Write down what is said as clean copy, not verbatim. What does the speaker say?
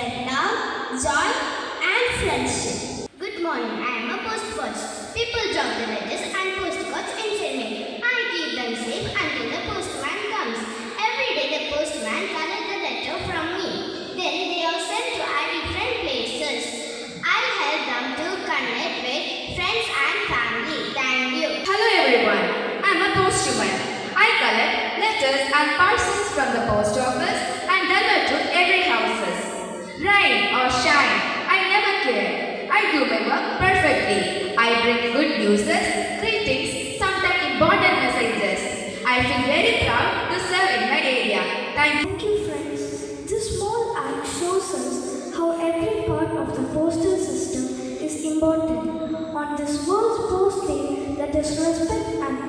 spread love, joy, and friendship. Good morning, I am a postbox. People drop the letters and postcards inside me. I keep them safe until the postman comes. Every day the postman collects the letter from me. Then they are sent to different places. I help them to connect with friends and family. Thank you. Hello everyone, I am a postman. I collect letters and parcels from the post office and deliver to every houses. Rain or shine, I never care. I do my work perfectly. I bring good news, greetings, sometimes important messages. I feel very proud to serve in my area. Thank you. Thank you, friends. This small act shows us how every part of the postal system is important. On this World's Post Day, let us respect and